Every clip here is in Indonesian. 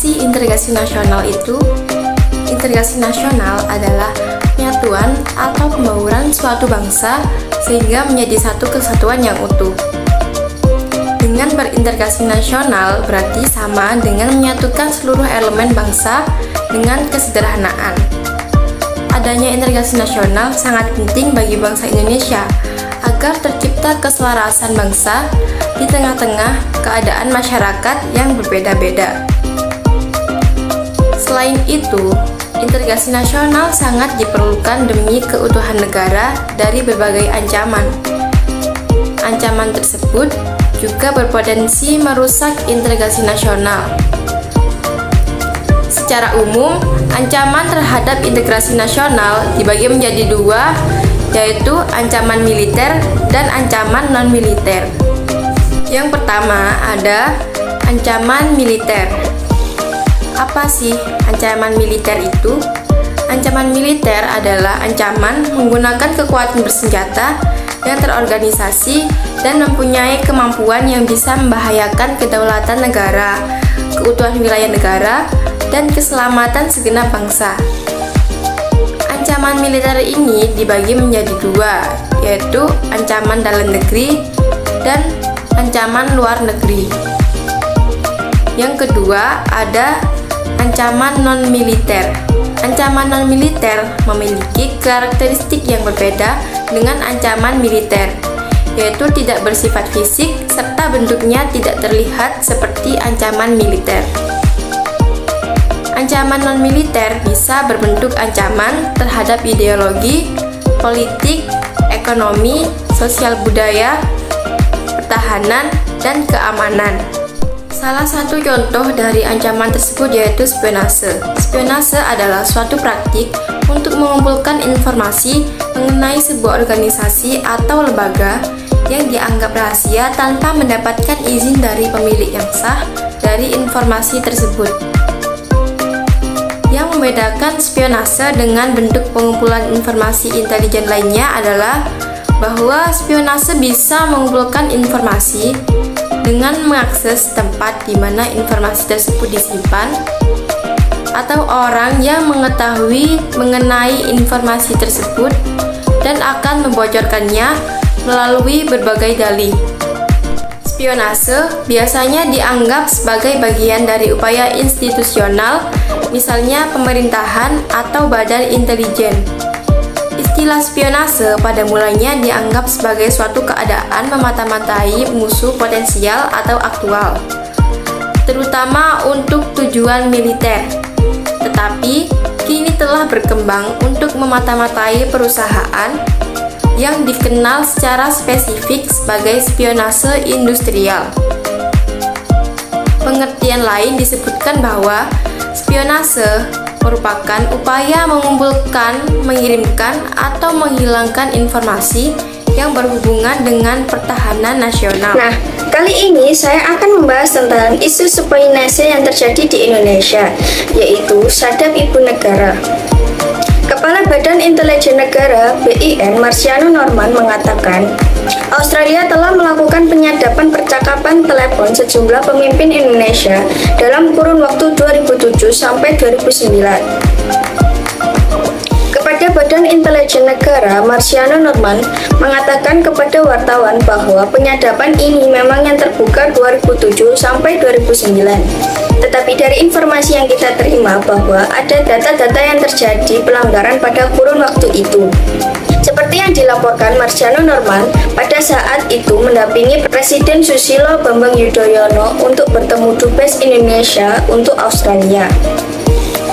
Apa sih integrasi nasional itu? Integrasi nasional adalah penyatuan atau pembauran suatu bangsa sehingga menjadi satu kesatuan yang utuh. Dengan berintegrasi nasional berarti sama dengan menyatukan seluruh elemen bangsa dengan kesederhanaan. Adanya integrasi nasional sangat penting bagi bangsa Indonesia agar tercipta keselarasan bangsa di tengah-tengah keadaan masyarakat yang berbeda-beda. Selain itu, integrasi nasional sangat diperlukan demi keutuhan negara dari berbagai ancaman. Ancaman tersebut juga berpotensi merusak integrasi nasional. Secara umum, ancaman terhadap integrasi nasional dibagi menjadi dua, yaitu ancaman militer dan ancaman non-militer. Yang pertama ada ancaman militer. Apa sih ancaman militer itu? Ancaman militer adalah ancaman menggunakan kekuatan bersenjata yang terorganisasi dan mempunyai kemampuan yang bisa membahayakan kedaulatan negara, keutuhan wilayah negara, dan keselamatan segenap bangsa. Ancaman militer ini dibagi menjadi dua, yaitu ancaman dalam negeri dan ancaman luar negeri. Yang kedua ada ancaman non-militer. Ancaman non-militer memiliki karakteristik yang berbeda dengan ancaman militer, yaitu tidak bersifat fisik serta bentuknya tidak terlihat seperti ancaman militer. Ancaman non-militer bisa berbentuk ancaman terhadap ideologi, politik, ekonomi, sosial budaya, pertahanan, dan keamanan. Salah satu contoh dari ancaman tersebut yaitu spionase. Spionase adalah suatu praktik untuk mengumpulkan informasi mengenai sebuah organisasi atau lembaga yang dianggap rahasia tanpa mendapatkan izin dari pemilik yang sah dari informasi tersebut. Yang membedakan spionase dengan bentuk pengumpulan informasi intelijen lainnya adalah bahwa spionase bisa mengumpulkan informasi dengan mengakses tempat di mana informasi tersebut disimpan atau orang yang mengetahui mengenai informasi tersebut dan akan membocorkannya melalui berbagai dalih. Spionase biasanya dianggap sebagai bagian dari upaya institusional, misalnya pemerintahan atau badan intelijen. Istilah spionase pada mulanya dianggap sebagai suatu keadaan memata-matai musuh potensial atau aktual, terutama untuk tujuan militer. Tetapi kini telah berkembang untuk memata-matai perusahaan yang dikenal secara spesifik sebagai spionase industrial. Pengertian lain disebutkan bahwa spionase merupakan upaya mengumpulkan, mengirimkan, atau menghilangkan informasi yang berhubungan dengan pertahanan nasional. Nah, kali ini saya akan membahas tentang isu spionase yang terjadi di Indonesia, yaitu Sadap Ibu Negara. Kepala Badan Intelijen Negara (BIN) Marciano Norman mengatakan, Australia telah melakukan penyadapan percakapan telepon sejumlah pemimpin Indonesia dalam kurun waktu 2007 sampai 2009. Kepada Badan Intelijen Negara, Marciano Norman mengatakan kepada wartawan bahwa penyadapan ini memang yang terbuka 2007 sampai 2009. Tetapi dari informasi yang kita terima bahwa ada data-data yang terjadi pelanggaran pada kurun waktu itu. Seperti yang dilaporkan Marciano Norman pada saat itu mendampingi Presiden Susilo Bambang Yudhoyono untuk bertemu Dubes Indonesia untuk Australia.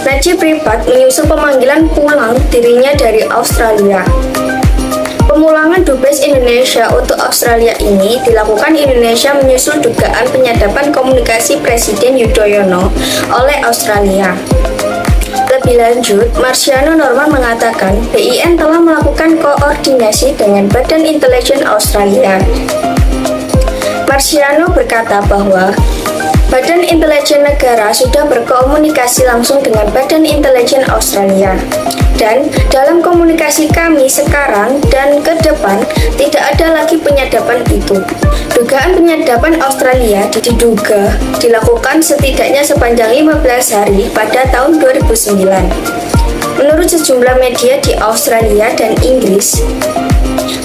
Najib Razak menyusul pemanggilan pulang dirinya dari Australia. Pemulangan Dubes Indonesia untuk Australia ini dilakukan Indonesia menyusul dugaan penyadapan komunikasi Presiden Yudhoyono oleh Australia. Lebih lanjut, Marciano Norman mengatakan BIN telah melakukan koordinasi dengan Badan Intelijen Australia. Marciano berkata bahwa Badan Intelijen Negara sudah berkomunikasi langsung dengan Badan Intelijen Australia. Dan dalam komunikasi kami sekarang dan ke depan tidak ada lagi penyadapan itu. Dugaan penyadapan Australia diduga dilakukan setidaknya sepanjang 15 hari pada tahun 2009. Menurut sejumlah media di Australia dan Inggris,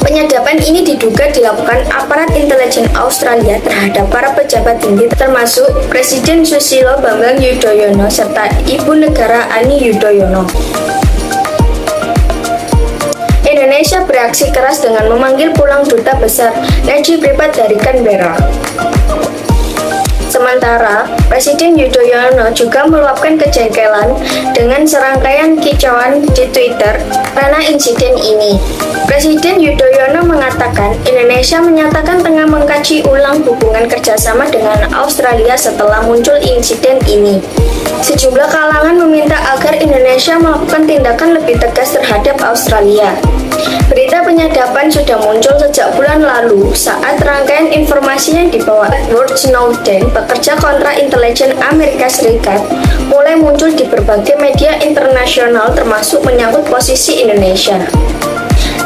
penyadapan ini diduga dilakukan aparat intelijen Australia terhadap para pejabat tinggi termasuk Presiden Susilo Bambang Yudhoyono serta Ibu Negara Ani Yudhoyono. Indonesia bereaksi keras dengan memanggil pulang Duta Besar Najib Ripad dari Canberra. Sementara, Presiden Yudhoyono juga meluapkan kejengkelan dengan serangkaian kicauan di Twitter karena insiden ini. Presiden Yudhoyono mengatakan Indonesia menyatakan tengah mengkaji ulang hubungan kerjasama dengan Australia setelah muncul insiden ini. Sejumlah kalangan meminta agar Indonesia melakukan tindakan lebih tegas terhadap Australia. Berita penyadapan sudah muncul sejak bulan lalu saat rangkaian informasi yang dibawa Edward Snowden, pekerja kontra intelijen Amerika Serikat, mulai muncul di berbagai media internasional termasuk menyangkut posisi Indonesia.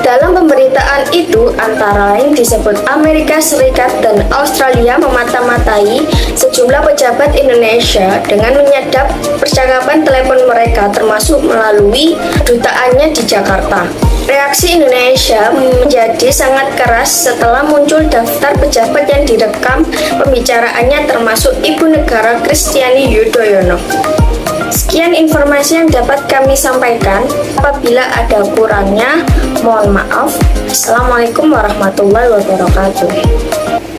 Dalam pemberitaan itu, antara lain disebut Amerika Serikat dan Australia memata-matai sejumlah pejabat Indonesia dengan menyadap percakapan telepon mereka termasuk melalui dutaannya di Jakarta. Reaksi Indonesia menjadi sangat keras setelah muncul daftar pejabat yang direkam pembicaraannya termasuk Ibu Negara Kristiani Yudhoyono. Sekian informasi yang dapat kami sampaikan. Apabila ada kurangnya, mohon maaf. Assalamualaikum warahmatullahi wabarakatuh.